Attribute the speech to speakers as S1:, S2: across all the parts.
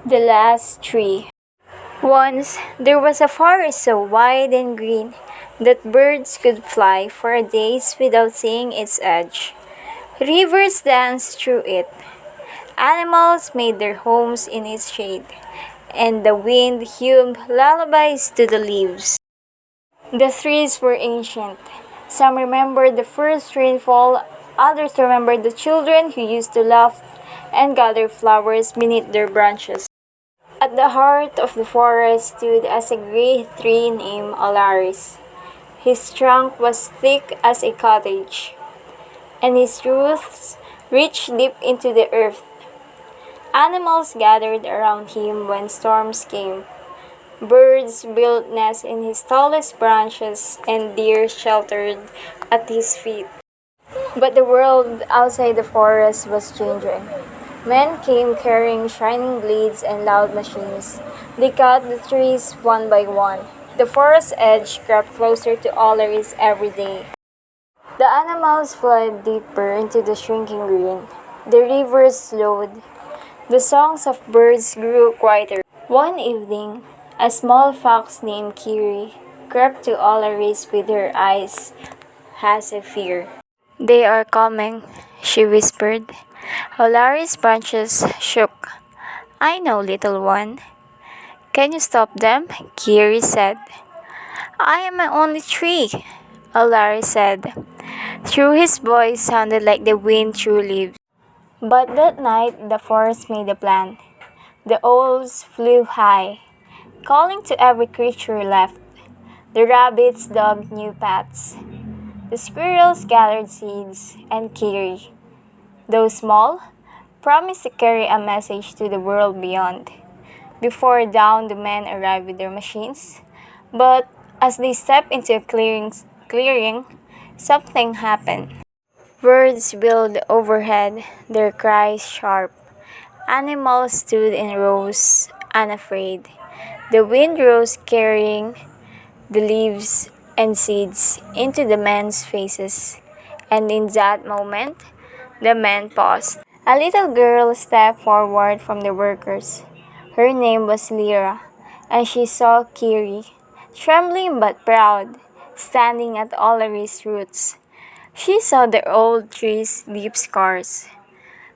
S1: The last tree. Once there was a forest so wide and green that birds could fly for days without seeing its edge. Rivers danced through it, animals made their homes in its shade, and the wind hummed lullabies to the leaves. The trees were ancient. Some remembered the first rainfall, others remembered the children who used to laugh and gather flowers beneath their branches. At the heart of the forest stood a great tree named Alaris. His trunk was thick as a cottage, and his roots reached deep into the earth. Animals gathered around him when storms came. Birds built nests in his tallest branches, and deer sheltered at his feet. But the world outside the forest was changing. Men came carrying shining blades and loud machines. They cut the trees one by one. The forest edge crept closer to Olaris every day. The animals fled deeper into the shrinking green. The rivers slowed. The songs of birds grew quieter. One evening, a small fox named Kiri crept to Olaris with her eyes as if fear. "They are coming," she whispered. Olaris' branches shook. "I know, little one." "Can you stop them?" Kiri said. "I am my only tree," Olaris said. Through his voice sounded like the wind through leaves. But that night the forest made a plan. The owls flew high, calling to every creature left. The rabbits dug new paths. The squirrels gathered seeds, and Kiri, though small, promised to carry a message to the world beyond. Before dawn, the men arrived with their machines, but as they stepped into a clearing, something happened. Birds wheeled overhead, their cries sharp. Animals stood in rows, unafraid. The wind rose, carrying the leaves and seeds into the men's faces. And in that moment, the men paused. A little girl stepped forward from the workers. Her name was Lyra, and she saw Kiri, trembling but proud, standing at Olaris' roots. She saw the old tree's deep scars,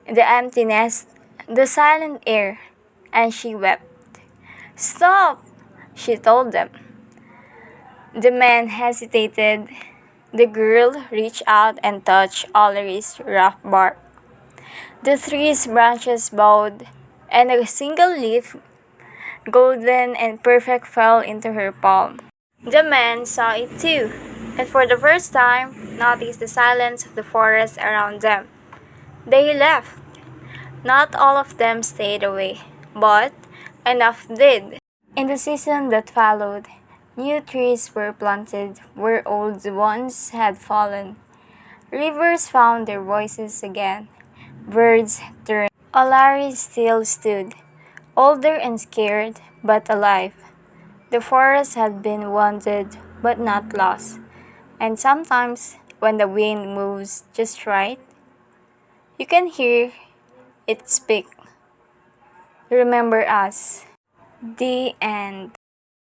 S1: the empty nest, the silent air, and she wept. "Stop!" she told them. The men hesitated. The girl reached out and touched Olaris' rough bark. The tree's branches bowed, and a single leaf, golden and perfect, fell into her palm. The men saw it too, and for the first time noticed the silence of the forest around them. They left. Not all of them stayed away, but enough did. In the season that followed, new trees were planted where old ones had fallen. Rivers found their voices again. Birds turned. Olaris still stood, older and scared, but alive. The forest had been wounded, but not lost. And sometimes, when the wind moves just right, you can hear it speak. Remember us. The end.